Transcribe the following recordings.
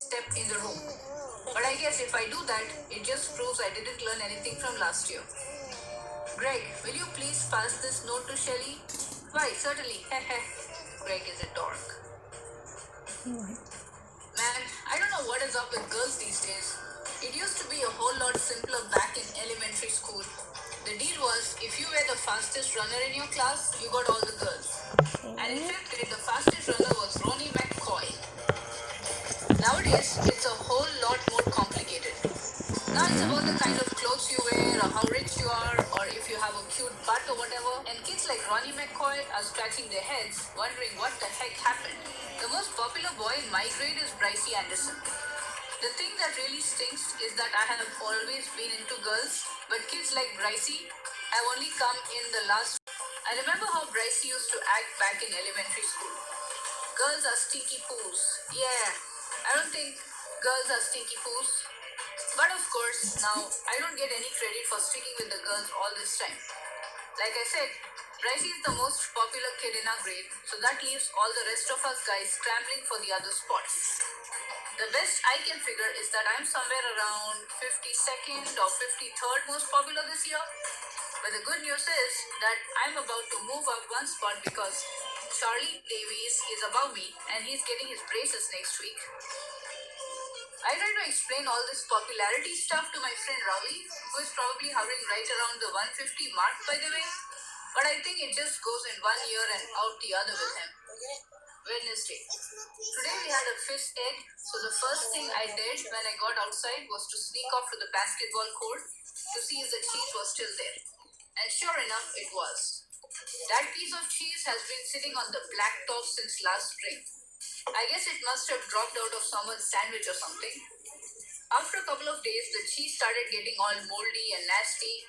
step in the room. But I guess if I do that, it just proves I didn't learn anything from last year. Greg, will you please pass this note to Shelley? Why, certainly. Greg is a dork. Man, I don't know what is up with girls these days. It used to be a whole lot simpler back in elementary school. The deal was if you were the fastest runner in your class, you got all the girls. And in fifth grade, the fastest runner was Ronnie McCoy. Nowadays, it's a whole lot more complicated. Now it's about the kind of clothes you wear, or how rich you are, or if you have a cute butt or whatever. And kids like Ronnie McCoy are scratching their heads, wondering what the heck happened. The most popular boy in my grade is Brycey Anderson. The thing that really stinks is that I have always been into girls, but kids like Brycey have only come in the last. I remember how Brycey used to act back in elementary school. Girls are stinky poos. Yeah, I don't think girls are stinky poos. But of course, now I don't get any credit for sticking with the girls all this time. Like I said, Brycey is the most popular kid in our grade, so that leaves all the rest of us guys scrambling for the other spots. The best I can figure is that I'm somewhere around 52nd or 53rd most popular this year. But the good news is that I'm about to move up one spot because Charlie Davies is above me and he's getting his braces next week. I try to explain all this popularity stuff to my friend Ravi, who is probably hovering right around the 150 mark, by the way. But I think it just goes in one ear and out the other with him. Wednesday. Today we had a fish egg, so the first thing I did when I got outside was to sneak off to the basketball court to see if the cheese was still there. And sure enough, it was. That piece of cheese has been sitting on the blacktop since last spring. I guess it must have dropped out of someone's sandwich or something. After a couple of days, the cheese started getting all moldy and nasty.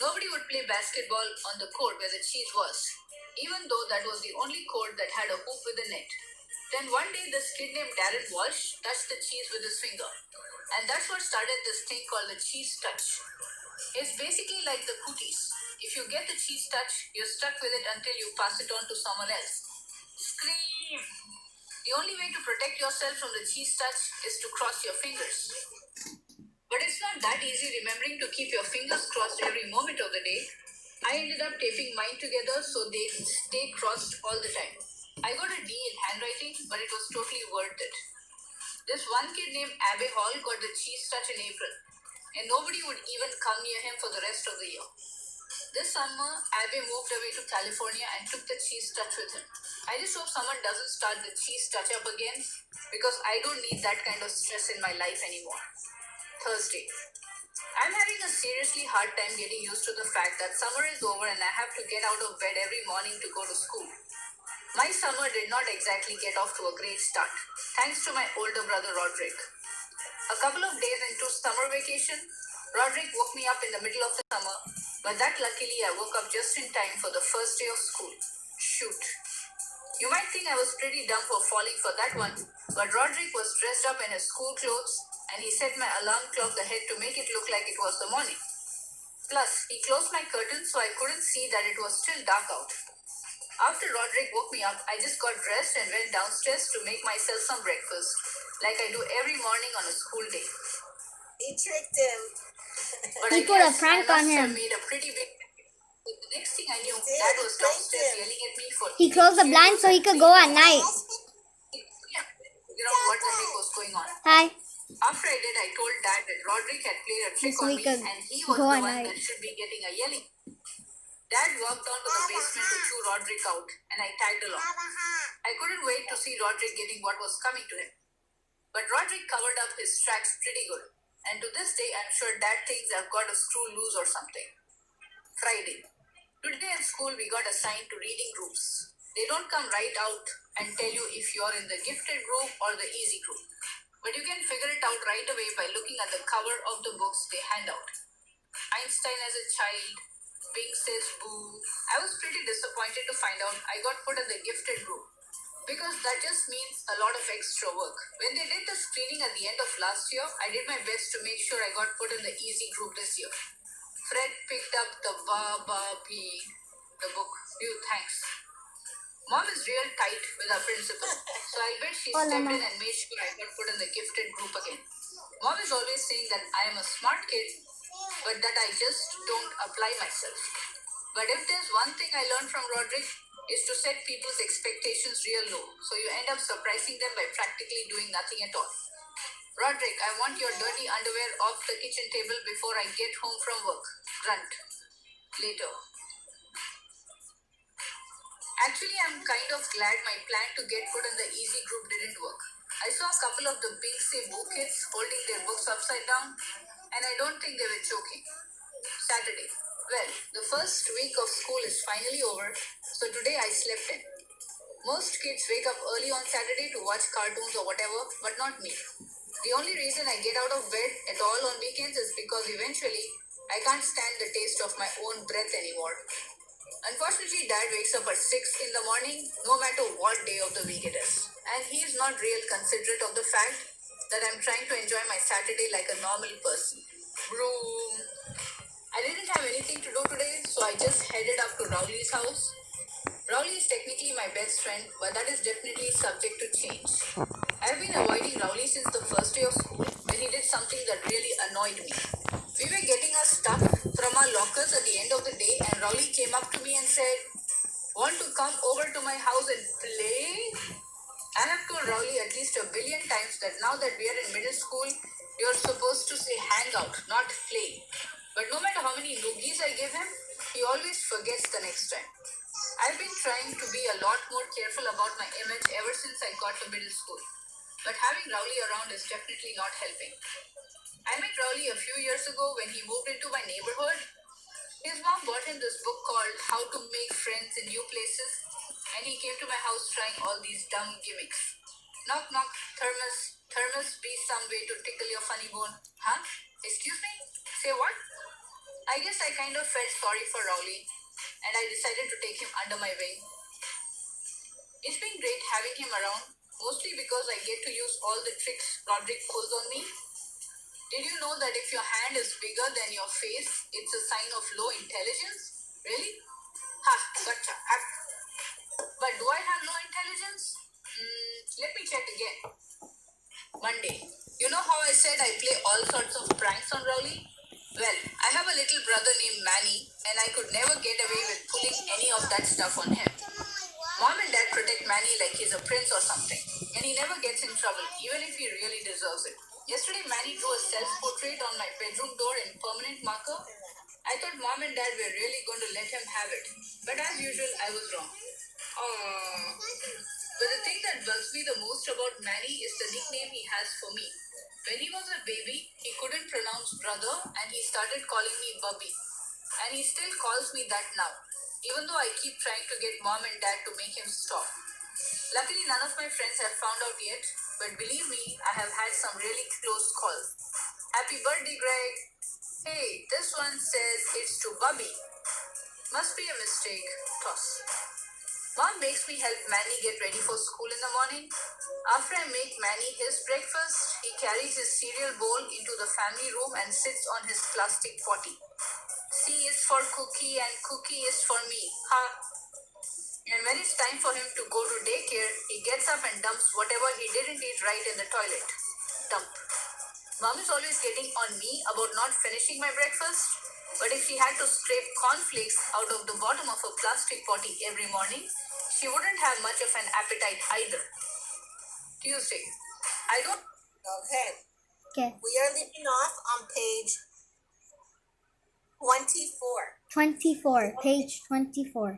Nobody would play basketball on the court where the cheese was, even though that was the only court that had a hoop with a net. Then one day, this kid named Darren Walsh touched the cheese with his finger. And that's what started this thing called the cheese touch. It's basically like the cookies. If you get the cheese touch, you're stuck with it until you pass it on to someone else. Scream! The only way to protect yourself from the cheese touch is to cross your fingers. But it's not that easy remembering to keep your fingers crossed every moment of the day. I ended up taping mine together so they stay crossed all the time. I got a D in handwriting, but it was totally worth it. This one kid named Abbey Hall got the cheese touch in April, and nobody would even come near him for the rest of the year. This summer, Abbey moved away to California and took the cheese touch with him. I just hope someone doesn't start the cheese touch up again because I don't need that kind of stress in my life anymore. Thursday. I'm having a seriously hard time getting used to the fact that summer is over and I have to get out of bed every morning to go to school. My summer did not exactly get off to a great start, thanks to my older brother Roderick. A couple of days into summer vacation, Roderick woke me up in the middle of the summer, but that luckily I woke up just in time for the first day of school. Shoot. You might think I was pretty dumb for falling for that one, but Roderick was dressed up in his school clothes and he set my alarm clock ahead to make it look like it was the morning. Plus, he closed my curtains so I couldn't see that it was still dark out. After Roderick woke me up, I just got dressed and went downstairs to make myself some breakfast, like I do every morning on a school day. He tricked him. But He put a prank on him. Made a pretty big. The next thing I knew, Dad was downstairs yelling at me for. He closed the blinds so he could go at night. Figure out what the heck was going on. Hi. After I did, I told Dad that Roderick had played a trick on me and he was the one that should be getting a yelling. Dad walked down to the basement to chew Roderick out and I tagged along. I couldn't wait to see Roderick getting what was coming to him. But Roderick covered up his tracks pretty good. And to this day, I'm sure Dad thinks I've got a screw loose or something. Friday. Today at school, we got assigned to reading groups. They don't come right out and tell you if you're in the gifted group or the easy group. But you can figure it out right away by looking at the cover of the books they hand out. Einstein as a child, Bing says boo. I was pretty disappointed to find out I got put in the gifted group because that just means a lot of extra work. When they did the screening at the end of last year, I did my best to make sure I got put in the easy group this year. Fred picked up the Baba Pig, the book. Thanks. Mom is real tight with our principal, so I bet she Hola, stepped Ma. in and made sure I got put in the gifted group again. Mom is always saying that I am a smart kid, but that I just don't apply myself. But if there's one thing I learned from Roderick, is to set people's expectations real low, so you end up surprising them by practically doing nothing at all. Roderick, I want your dirty underwear off the kitchen table before I get home from work. Grunt. Later. Actually, I'm kind of glad my plan to get put in the easy group didn't work. I saw a couple of the big Cebu kids holding their books upside down, and I don't think they were joking. Saturday. Well, the first week of school is finally over, so today I slept in. Most kids wake up early on Saturday to watch cartoons or whatever, but not me. The only reason I get out of bed at all on weekends is because eventually I can't stand the taste of my own breath anymore. Unfortunately, Dad wakes up at 6 in the morning, no matter what day of the week it is. And he is not real considerate of the fact that I'm trying to enjoy my Saturday like a normal person. Broom. I didn't have anything to do today, so I just headed up to Rowley's house. Rowley is technically my best friend, but that is definitely subject to change. I've been avoiding Rowley since the first day of school when he did something that really annoyed me. We were getting our stuff from our lockers at the end of the day, and Rowley came up to me and said, "Want to come over to my house and play?" I have told Rowley at least a billion times that now that we are in middle school, you're supposed to say hang out, not play. But no matter how many noogies I give him, he always forgets the next time. I've been trying to be a lot more careful about my image ever since I got to middle school. But having Rowley around is definitely not helping. I met Rowley a few years ago when he moved into my neighborhood. His mom bought him this book called How to Make Friends in New Places, and he came to my house trying all these dumb gimmicks. Knock, knock, thermos, thermos, be some way to tickle your funny bone. Huh? Excuse me? Say what? I guess I kind of felt sorry for Rowley, and I decided to take him under my wing. It's been great having him around, mostly because I get to use all the tricks Roderick pulls on me. Did you know that if your hand is bigger than your face, it's a sign of low intelligence? Really? Ha, gotcha. But do I have low intelligence? Let me check again. Monday. You know how I said I play all sorts of pranks on Rowley? Well, I have a little brother named Manny, and I could never get away with pulling any of that stuff on him. Mom and Dad protect Manny like he's a prince or something, and he never gets in trouble, even if he really deserves it. Yesterday, Manny drew a self-portrait on my bedroom door in permanent marker. I thought Mom and Dad were really going to let him have it, but as usual, I was wrong. Aww. But the thing that bugs me the most about Manny is the nickname he has for me. When he was a baby, he couldn't pronounce brother and he started calling me Bubby. And he still calls me that now, even though I keep trying to get Mom and Dad to make him stop. Luckily, none of my friends have found out yet, but believe me, I have had some really close calls. Happy birthday, Greg. Hey, this one says it's to Bubby. Must be a mistake. Toss. Mom makes me help Manny get ready for school in the morning. After I make Manny his breakfast, he carries his cereal bowl into the family room and sits on his plastic potty. C is for cookie and cookie is for me. Ha! And when it's time for him to go to daycare, he gets up and dumps whatever he didn't eat right in the toilet. Dump. Mom is always getting on me about not finishing my breakfast, but if she had to scrape cornflakes out of the bottom of a plastic potty every morning, she wouldn't have much of an appetite either. Tuesday. I don't. Okay. Okay. We are leaving off on page 24. 24. Page 24. On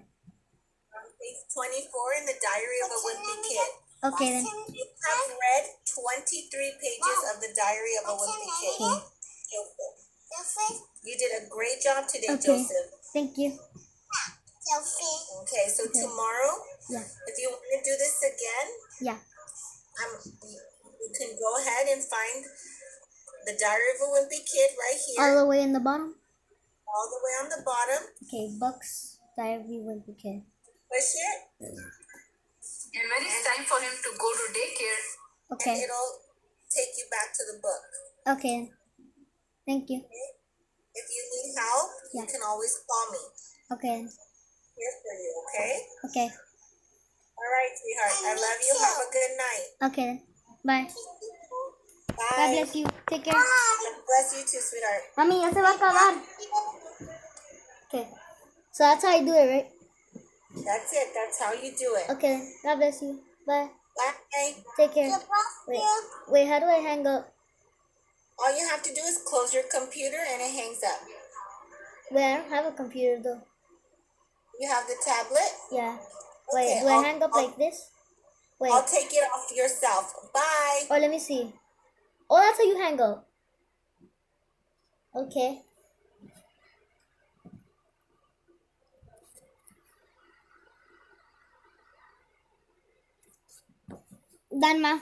page 24 in the Diary of a Wimpy Kid. Okay then. You have read 23 pages of the Diary of a Wimpy Kid. Okay. Joseph. You did a great job today, Okay. Joseph. Thank you. Okay, so Okay. tomorrow, Yeah. if you want to do this again, Yeah. you can go ahead and find the Diary of a Wimpy Kid right here, All the way in the bottom. all the way on the bottom. Okay. Bucks Diary Wimpy Kid. Push it, And when it's time for him to go to daycare, and Okay. it'll take you back to the book. Okay. Thank you. If you need help, Yeah. you can always call me. Okay. Here for you, okay? Okay. All right, sweetheart. I love you. Have a good night. Okay then. Bye. God Bye. bless you. Take care. God bless you too, sweetheart. Mami, ya se va a acabar. Okay. So that's how you do it, right? That's it. That's how you do it. Okay then. God bless you. Bye. Bye. Take care. Wait, how do I hang up? All you have to do is close your computer and it hangs up. Wait, I don't have a computer though. You have the tablet? Yeah. Wait, Okay, do I hang up like this? Wait. I'll take it off yourself. Bye. Oh, let me see. Oh, that's how you hang up. Okay. Done, ma.